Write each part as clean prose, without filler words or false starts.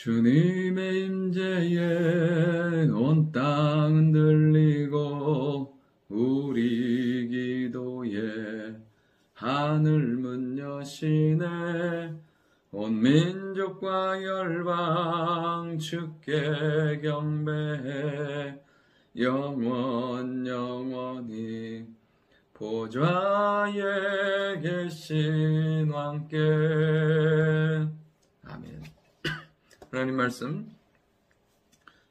주님의 임재에 온 땅은 들리고 우리 기도에 하늘 문 여시네. 온 민족과 열방 주께 경배해 영원히 보좌에 계신 왕께. 아멘. 하나님 말씀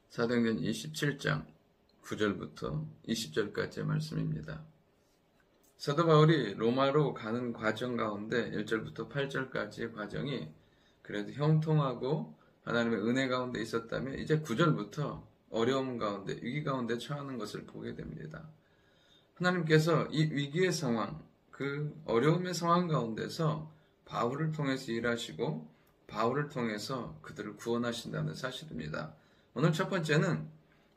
사도행전 27장 9절부터 20절까지의 말씀입니다. 사도 바울이 로마로 가는 과정 가운데 1절부터 8절까지의 과정이 그래도 형통하고 하나님의 은혜 가운데 있었다면 이제 9절부터 어려움 가운데 위기 가운데 처하는 것을 보게 됩니다. 하나님께서 이 위기의 상황, 그 어려움의 상황 가운데서 바울을 통해서 일하시고 바울을 통해서 그들을 구원하신다는 사실입니다. 오늘 첫 번째는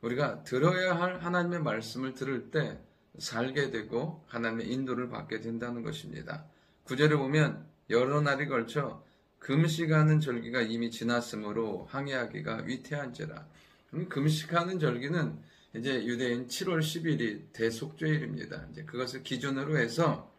우리가 들어야 할 하나님의 말씀을 들을 때 살게 되고 하나님의 인도를 받게 된다는 것입니다. 9절에 보면 여러 날이 걸쳐 금식하는 절기가 이미 지났으므로 항해하기가 위태한지라. 금식하는 절기는 이제 유대인 7월 10일이 대속죄일입니다. 이제 그것을 기준으로 해서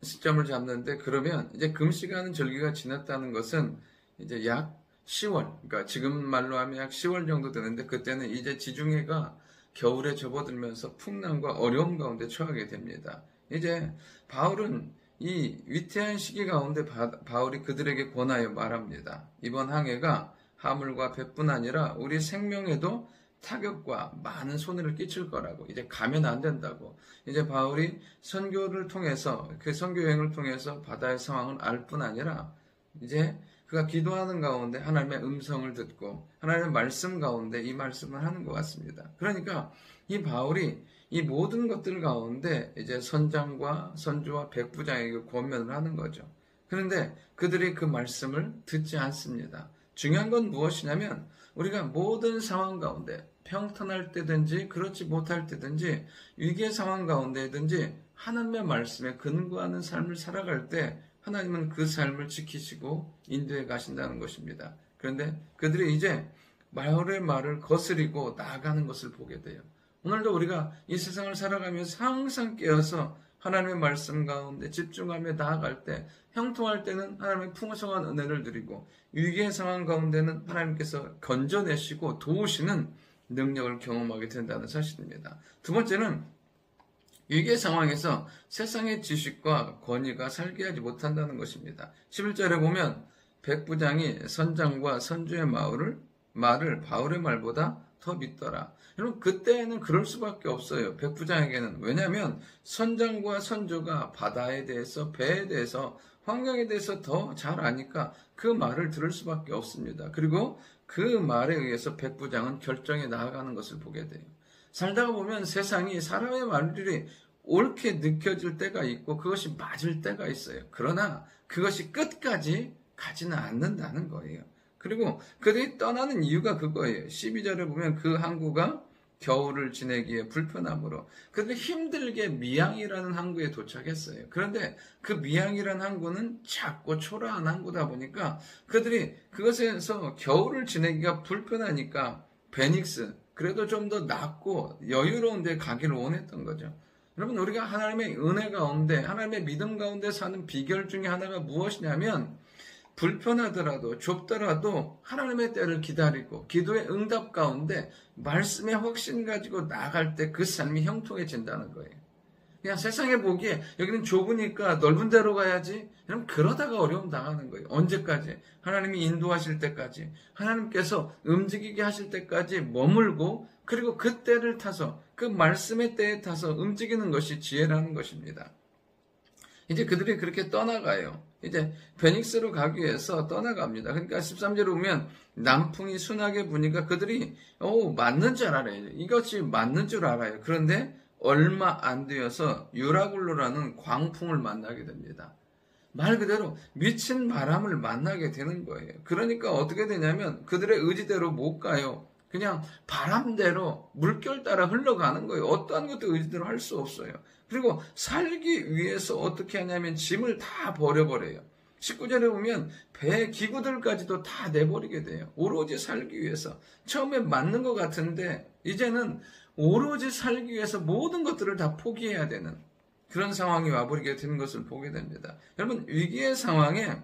시점을 잡는데, 그러면 이제 금식하는 절기가 지났다는 것은 이제 약 10월, 그러니까 지금 말로 하면 약 10월 정도 되는데, 그때는 이제 지중해가 겨울에 접어들면서 풍랑과 어려움 가운데 처하게 됩니다. 이제 바울은 이 위태한 시기 가운데 바울이 그들에게 권하여 말합니다. 이번 항해가 하물과 배뿐 아니라 우리 생명에도 타격과 많은 손해를 끼칠 거라고, 이제 가면 안 된다고. 이제 바울이 선교를 통해서, 그 선교 여행을 통해서 바다의 상황을 알 뿐 아니라 이제 그가 기도하는 가운데 하나님의 음성을 듣고 하나님의 말씀 가운데 이 말씀을 하는 것 같습니다. 그러니까 이 바울이 이 모든 것들 가운데 이제 선장과 선주와 백부장에게 권면을 하는 거죠. 그런데 그들이 그 말씀을 듣지 않습니다. 중요한 건 무엇이냐면 우리가 모든 상황 가운데 평탄할 때든지 그렇지 못할 때든지 위기의 상황 가운데든지 하나님의 말씀에 근거하는 삶을 살아갈 때 하나님은 그 삶을 지키시고 인도해 가신다는 것입니다. 그런데 그들이 이제 바울의 말을 거스리고 나아가는 것을 보게 돼요. 오늘도 우리가 이 세상을 살아가면서 항상 깨어서 하나님의 말씀 가운데 집중하며 나아갈 때, 형통할 때는 하나님의 풍성한 은혜를 드리고 위기의 상황 가운데는 하나님께서 건져내시고 도우시는 능력을 경험하게 된다는 사실입니다. 두 번째는 위기의 상황에서 세상의 지식과 권위가 살게 하지 못한다는 것입니다. 11절에 보면 백부장이 선장과 선주의 말을 바울의 말보다 더 믿더라. 여러분, 그때는 그럴 수밖에 없어요. 백부장에게는. 왜냐하면 선장과 선주가 바다에 대해서, 배에 대해서, 환경에 대해서 더 잘 아니까 그 말을 들을 수밖에 없습니다. 그리고 그 말에 의해서 백부장은 결정에 나아가는 것을 보게 돼요. 살다가 보면 세상이 사람의 말들이 옳게 느껴질 때가 있고 그것이 맞을 때가 있어요. 그러나 그것이 끝까지 가지는 않는다는 거예요. 그리고 그들이 떠나는 이유가 그거예요. 12절에 보면 그 항구가 겨울을 지내기에 불편함으로 그들이 힘들게 미양이라는 항구에 도착했어요. 그런데 그 미양이라는 항구는 작고 초라한 항구다 보니까 그들이 그것에서 겨울을 지내기가 불편하니까 베닉스, 그래도 좀 더 낫고 여유로운 데 가기를 원했던 거죠. 여러분, 우리가 하나님의 은혜 가운데, 하나님의 믿음 가운데 사는 비결 중에 하나가 무엇이냐면 불편하더라도 좁더라도 하나님의 때를 기다리고 기도의 응답 가운데 말씀의 확신 가지고 나아갈 때 그 삶이 형통해진다는 거예요. 그냥 세상에 보기에 여기는 좁으니까 넓은 데로 가야지, 그럼 그러다가 어려움 당하는 거예요. 언제까지? 하나님이 인도하실 때까지, 하나님께서 움직이게 하실 때까지 머물고, 그리고 그 때를 타서, 그 말씀의 때에 타서 움직이는 것이 지혜라는 것입니다. 이제 그들이 그렇게 떠나가요. 이제 베닉스로 가기 위해서 떠나갑니다. 그러니까 13절에 보면 남풍이 순하게 부니까 그들이 맞는 줄 알아요. 이것이 맞는 줄 알아요. 그런데 얼마 안 되어서 유라굴로라는 광풍을 만나게 됩니다. 말 그대로 미친 바람을 만나게 되는 거예요. 그러니까 어떻게 되냐면 그들의 의지대로 못 가요. 그냥 바람대로 물결 따라 흘러가는 거예요. 어떠한 것도 의지대로 할 수 없어요. 그리고 살기 위해서 어떻게 하냐면 짐을 다 버려버려요. 19절에 보면 배 기구들까지도 다 내버리게 돼요. 오로지 살기 위해서. 처음에 맞는 것 같은데 이제는 오로지 살기 위해서 모든 것들을 다 포기해야 되는 그런 상황이 와버리게 되는 것을 보게 됩니다. 여러분, 위기의 상황에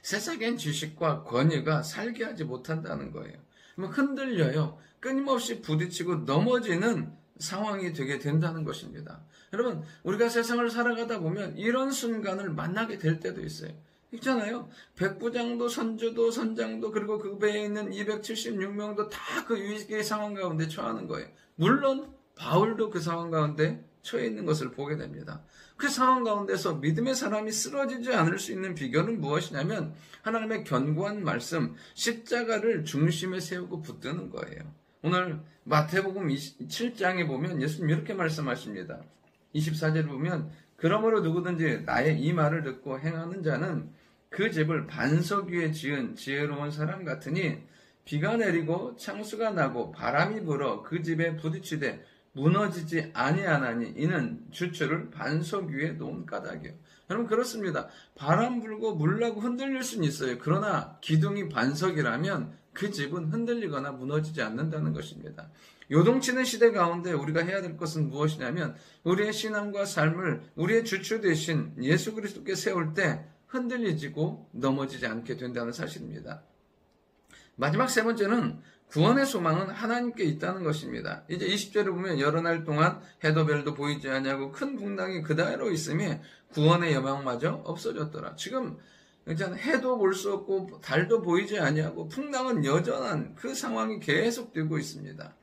세상의 지식과 권위가 살게 하지 못한다는 거예요. 흔들려요. 끊임없이 부딪히고 넘어지는 상황이 되게 된다는 것입니다. 여러분, 우리가 세상을 살아가다 보면 이런 순간을 만나게 될 때도 있어요. 있잖아요. 백부장도 선주도 선장도 그리고 그 배에 있는 276명도 다 그 위기의 상황 가운데 처하는 거예요. 물론 바울도 그 상황 가운데 처해 있는 것을 보게 됩니다. 그 상황 가운데서 믿음의 사람이 쓰러지지 않을 수 있는 비결은 무엇이냐면 하나님의 견고한 말씀, 십자가를 중심에 세우고 붙드는 거예요. 오늘 마태복음 7장에 보면 예수님 이렇게 말씀하십니다. 24절에 보면 그러므로 누구든지 나의 이 말을 듣고 행하는 자는 그 집을 반석 위에 지은 지혜로운 사람 같으니 비가 내리고 창수가 나고 바람이 불어 그 집에 부딪히되 무너지지 아니하나니 이는 주추를 반석 위에 놓은 까닭이요. 여러분, 그렇습니다. 바람 불고 물 나고 흔들릴 수는 있어요. 그러나 기둥이 반석이라면 그 집은 흔들리거나 무너지지 않는다는 것입니다. 요동치는 시대 가운데 우리가 해야 될 것은 무엇이냐면 우리의 신앙과 삶을 우리의 주추 되신 예수 그리스도께 세울 때 흔들리지고 넘어지지 않게 된다는 사실입니다. 마지막 세 번째는 구원의 소망은 하나님께 있다는 것입니다. 이제 20절에 보면 여러 날 동안 해도 별도 보이지 아니하고 큰 풍랑이 그대로 있음에 구원의 여망마저 없어졌더라. 지금 해도 볼 수 없고 달도 보이지 아니하고 풍랑은 여전한 그 상황이 계속되고 있습니다.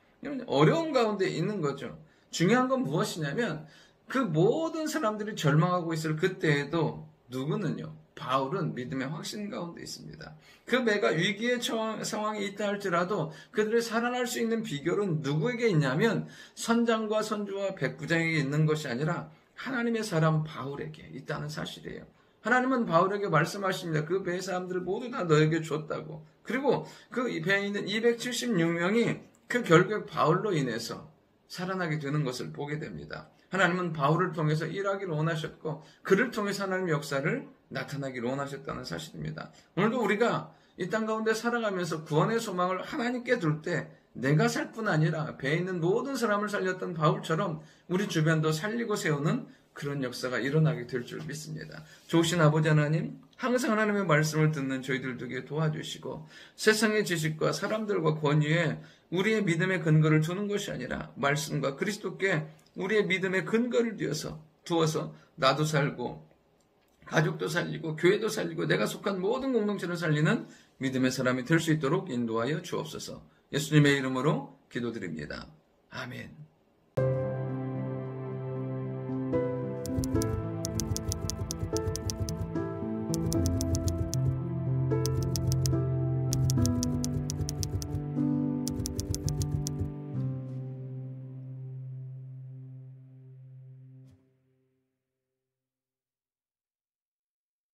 어려운 가운데 있는 거죠. 중요한 건 무엇이냐면 그 모든 사람들이 절망하고 있을 그때에도 누구는요? 바울은 믿음의 확신 가운데 있습니다. 그 배가 위기의 상황에 있다 할지라도 그들이 살아날 수 있는 비결은 누구에게 있냐면 선장과 선주와 백부장에게 있는 것이 아니라 하나님의 사람 바울에게 있다는 사실이에요. 하나님은 바울에게 말씀하십니다. 그 배의 사람들을 모두 다 너에게 줬다고. 그리고 그 배에 있는 276명이 그 결국 바울로 인해서 살아나게 되는 것을 보게 됩니다. 하나님은 바울을 통해서 일하기를 원하셨고 그를 통해서 하나님의 역사를 나타나기를 원하셨다는 사실입니다. 오늘도 우리가 이 땅 가운데 살아가면서 구원의 소망을 하나님께 둘 때 내가 살 뿐 아니라 배에 있는 모든 사람을 살렸던 바울처럼 우리 주변도 살리고 세우는 그런 역사가 일어나게 될 줄 믿습니다. 좋으신 아버지 하나님, 항상 하나님의 말씀을 듣는 저희들 되게 도와주시고 세상의 지식과 사람들과 권위에 우리의 믿음의 근거를 두는 것이 아니라 말씀과 그리스도께 우리의 믿음의 근거를 두어서 나도 살고 가족도 살리고 교회도 살리고 내가 속한 모든 공동체를 살리는 믿음의 사람이 될 수 있도록 인도하여 주옵소서. 예수님의 이름으로 기도드립니다. 아멘.